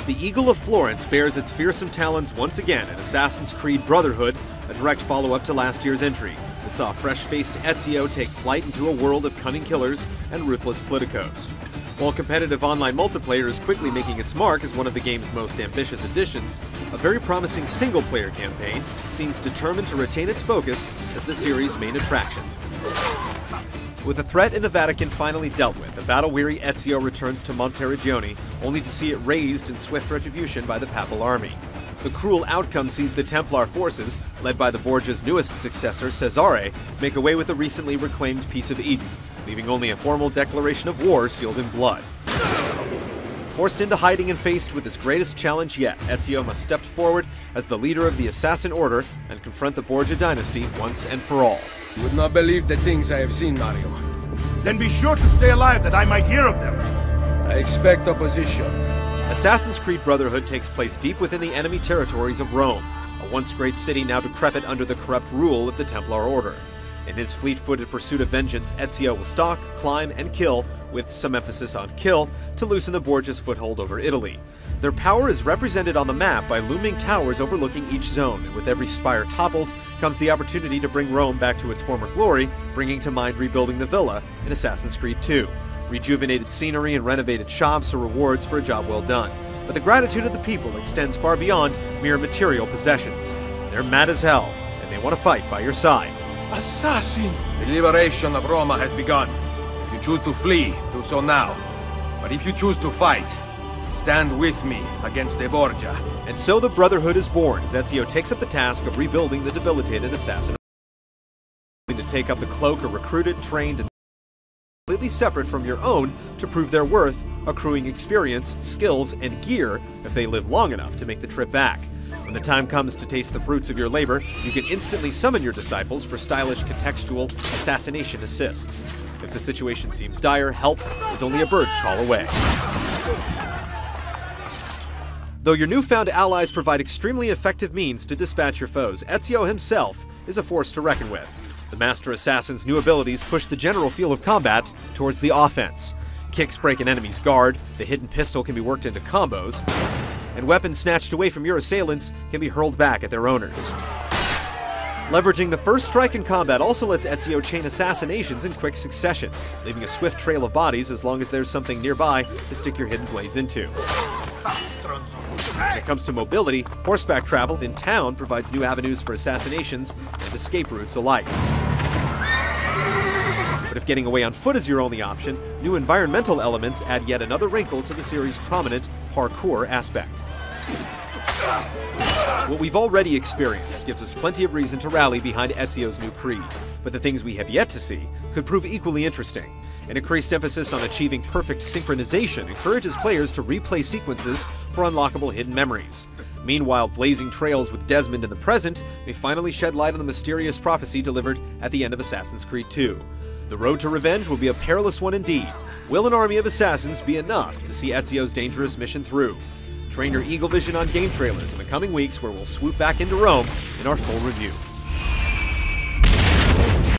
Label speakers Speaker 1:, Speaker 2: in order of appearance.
Speaker 1: The Eagle of Florence bears its fearsome talons once again in Assassin's Creed Brotherhood, a direct follow-up to last year's entry. It saw fresh-faced Ezio take flight into a world of cunning killers and ruthless politicos. While competitive online multiplayer is quickly making its mark as one of the game's most ambitious additions, a very promising single-player campaign seems determined to retain its focus as the series' main attraction. With the threat in the Vatican finally dealt with, the battle-weary Ezio returns to Monteriggioni, only to see it razed in swift retribution by the Papal army. The cruel outcome sees the Templar forces, led by the Borgia's newest successor, Cesare, make away with the recently reclaimed Peace of Eden, leaving only a formal declaration of war sealed in blood. Forced into hiding and faced with his greatest challenge yet, Ezio must step forward as the leader of the Assassin Order and confront the Borgia dynasty once and for all.
Speaker 2: You would not believe the things I have seen, Mario.
Speaker 3: Then be sure to stay alive that I might hear of them.
Speaker 2: I expect opposition.
Speaker 1: Assassin's Creed Brotherhood takes place deep within the enemy territories of Rome, a once great city now decrepit under the corrupt rule of the Templar Order. In his fleet-footed pursuit of vengeance, Ezio will stalk, climb, and kill, with some emphasis on kill, to loosen the Borgia's foothold over Italy. Their power is represented on the map by looming towers overlooking each zone, and with every spire toppled comes the opportunity to bring Rome back to its former glory, bringing to mind rebuilding the villa in Assassin's Creed 2. Rejuvenated scenery and renovated shops are rewards for a job well done, but the gratitude of the people extends far beyond mere material possessions. They're mad as hell, and they want to fight by your side.
Speaker 2: Assassin! The liberation of Roma has begun. If you choose to flee, do so now. But if you choose to fight, stand with me against the Borgia.
Speaker 1: And so the Brotherhood is born as Ezio takes up the task of rebuilding the debilitated assassin. To take up the cloak are recruited, trained, and completely separate from your own to prove their worth, accruing experience, skills, and gear if they live long enough to make the trip back. When the time comes to taste the fruits of your labor, you can instantly summon your disciples for stylish contextual assassination assists. If the situation seems dire, help is only a bird's call away. Though your newfound allies provide extremely effective means to dispatch your foes, Ezio himself is a force to reckon with. The Master Assassin's new abilities push the general feel of combat towards the offense. Kicks break an enemy's guard, the hidden pistol can be worked into combos, and weapons snatched away from your assailants can be hurled back at their owners. Leveraging the first strike in combat also lets Ezio chain assassinations in quick succession, leaving a swift trail of bodies as long as there's something nearby to stick your hidden blades into. When it comes to mobility, horseback travel in town provides new avenues for assassinations and escape routes alike. But if getting away on foot is your only option, new environmental elements add yet another wrinkle to the series' prominent parkour aspect. What we've already experienced gives us plenty of reason to rally behind Ezio's new Creed, but the things we have yet to see could prove equally interesting. An increased emphasis on achieving perfect synchronization encourages players to replay sequences for unlockable hidden memories. Meanwhile, blazing trails with Desmond in the present may finally shed light on the mysterious prophecy delivered at the end of Assassin's Creed 2. The road to revenge will be a perilous one indeed. Will an army of assassins be enough to see Ezio's dangerous mission through? Train your eagle vision on game trailers in the coming weeks, where we'll swoop back into Rome in our full review.